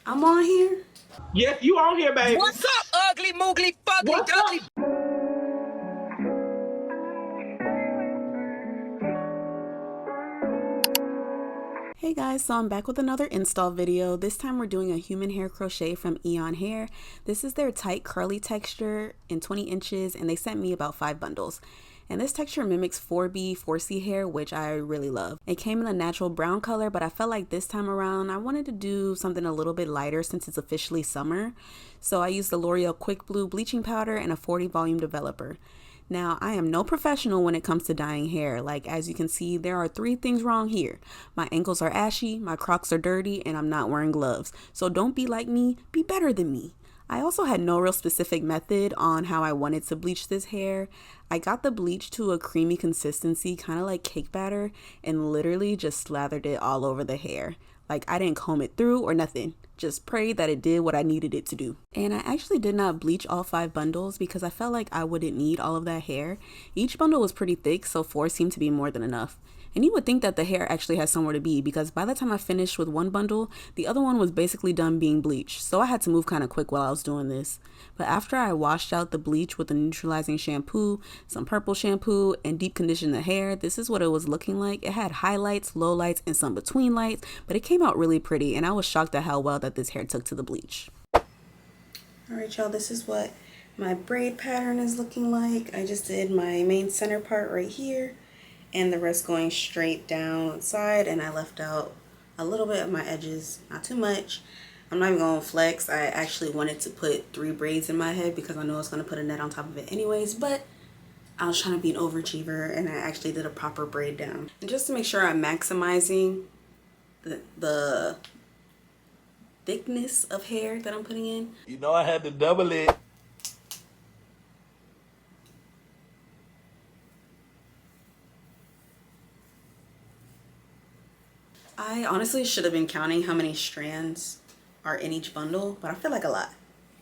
I'm on here. Yes, you on here, baby. What's up, ugly, moogly, fugly, What's up? dugly? Hey guys, so I'm back with another install video. This time we're doing a human hair crochet from EayonHair. This is their tight curly texture in 20 inches and they sent me about 5 bundles. And this texture mimics 4B, 4C hair, which I really love. It came in a natural brown color, but I felt like this time around I wanted to do something a little bit lighter since it's officially summer. So I used the L'Oreal Quick Blue bleaching powder and a 40 volume developer. Now, I am no professional when it comes to dyeing hair. Like, as you can see, there are 3 things wrong here. My ankles are ashy, my Crocs are dirty, and I'm not wearing gloves. So don't be like me, be better than me. I also had no real specific method on how I wanted to bleach this hair. I got the bleach to a creamy consistency, kind of like cake batter, and literally just slathered it all over the hair. Like, I didn't comb it through or nothing. Just prayed that it did what I needed it to do. And I actually did not bleach all 5 bundles because I felt like I wouldn't need all of that hair. Each bundle was pretty thick, so 4 seemed to be more than enough. And you would think that the hair actually has somewhere to be because by the time I finished with one bundle, the other one was basically done being bleached. So I had to move kind of quick while I was doing this. But after I washed out the bleach with a neutralizing shampoo, some purple shampoo, and deep conditioned the hair, this is what it was looking like. It had highlights, lowlights, and some between lights, but it came out really pretty and I was shocked at how well that this hair took to the bleach. Alright y'all, this is what my braid pattern is looking like. I just did my main center part right here and the rest going straight down the side, and I left out a little bit of my edges, not too much. I'm not even going to flex. I actually wanted to put 3 braids in my head because I know I was going to put a net on top of it anyways, but I was trying to be an overachiever and I actually did a proper braid down. And just to make sure I'm maximizing the thickness of hair that I'm putting in. You know I had to double it. I honestly should have been counting how many strands are in each bundle, but I feel like a lot.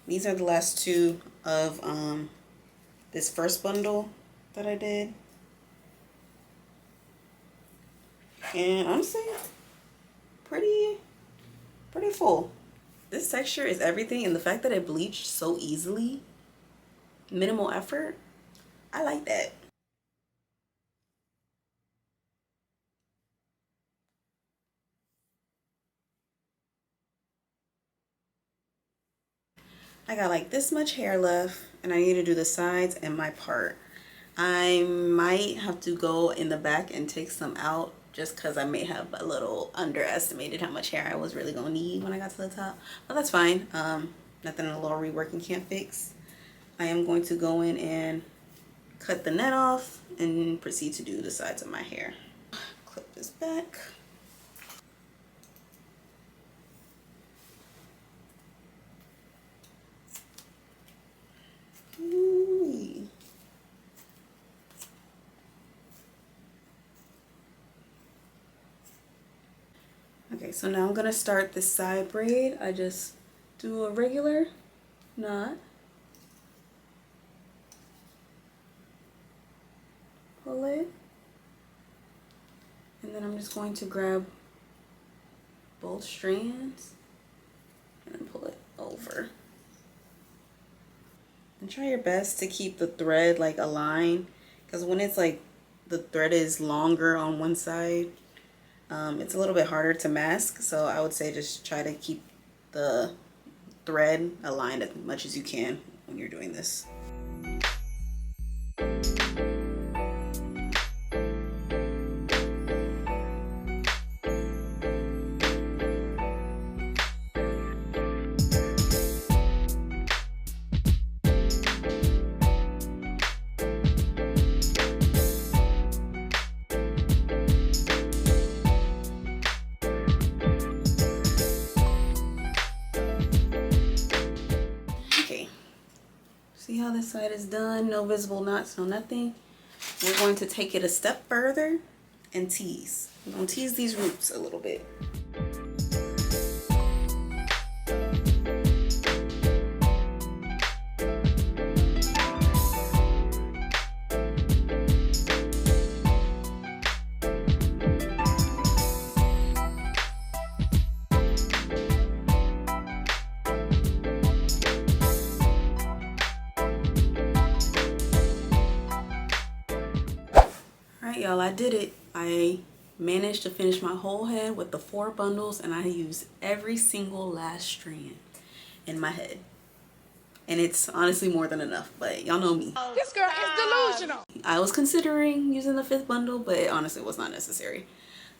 These are the last 2 of this first bundle that I did. And honestly, pretty full. This texture is everything, and the fact that it bleached so easily, minimal effort, I like that. I got like this much hair left and I need to do the sides and my part. I might have to go in the back and take some out just because I may have a little underestimated how much hair I was really gonna need when I got to the top, but that's fine. Nothing a little reworking can't fix. I am going to go in and cut the net off and proceed to do the sides of my hair. Clip this back. Okay, so now I'm gonna start this side braid. I just do a regular knot, pull it, and then I'm just going to grab both strands and then pull it over. And try your best to keep the thread like aligned, because when it's like the thread is longer on one side, it's a little bit harder to mask. So I would say just try to keep the thread aligned as much as you can when you're doing this. See how this side is done? No visible knots, no nothing. We're going to take it a step further and tease. We're going to tease these roots a little bit. Alright y'all, I did it. I managed to finish my whole head with the 4 bundles, and I used every single last strand in my head. And it's honestly more than enough, but y'all know me. This girl is delusional. I was considering using the 5th bundle, but it honestly was not necessary.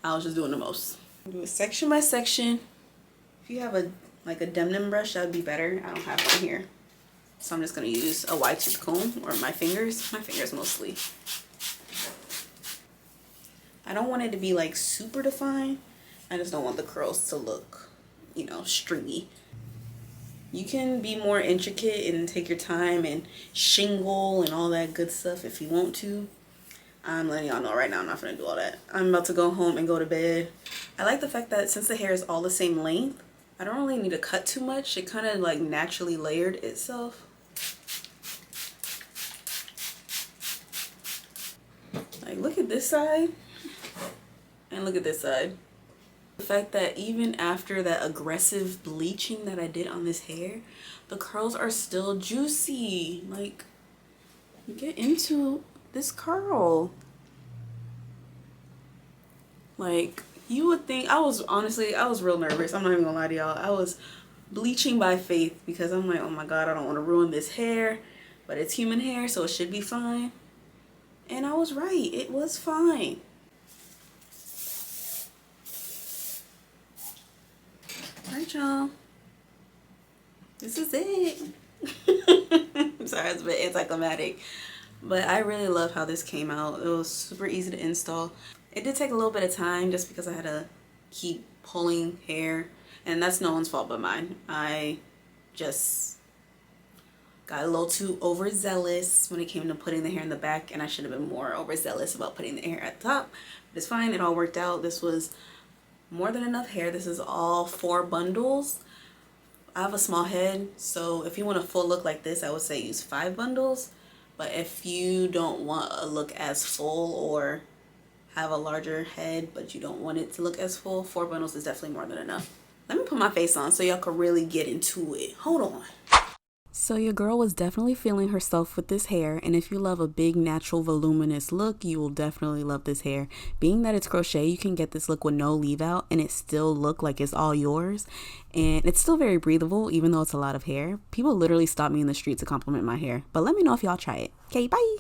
I was just doing the most. Do it section by section. If you have a Dem brush, that would be better. I don't have one here. So I'm just going to use a wide tooth comb, or my fingers mostly. I don't want it to be like super defined. I just don't want the curls to look, you know, stringy. You can be more intricate and take your time and shingle and all that good stuff if you want to. I'm letting y'all know right now I'm not gonna do all that. I'm about to go home and go to bed. I like the fact that since the hair is all the same length, I don't really need to cut too much. It kind of like naturally layered itself. Like, look at this side and look at this side. The fact that even after that aggressive bleaching that I did on this hair, the curls are still juicy. Like, get into this curl. Like, you would think, I was real nervous. I'm not even gonna lie to y'all. I was bleaching by faith because I'm like, oh my god, I don't want to ruin this hair, but it's human hair, so it should be fine. And I was right, it was fine. Alright y'all, this is it. I'm sorry, it's a bit anticlimactic, but I really love how this came out. It was super easy to install. It did take a little bit of time just because I had to keep pulling hair, and that's no one's fault but mine. I just got a little too overzealous when it came to putting the hair in the back, and I should have been more overzealous about putting the hair at the top. But it's fine, it all worked out. This was more than enough hair. This is all 4 bundles. I have a small head, so if you want a full look like this, I would say use 5 bundles. But if you don't want a look as full, or have a larger head but you don't want it to look as full, 4 bundles is definitely more than enough. Let me put my face on so y'all can really get into it. Hold on. So your girl was definitely feeling herself with this hair, and if you love a big natural voluminous look, you will definitely love this hair. Being that it's crochet, you can get this look with no leave out and it still look like it's all yours, and it's still very breathable even though it's a lot of hair. People literally stop me in the street to compliment my hair, but let me know if y'all try it. Okay, bye.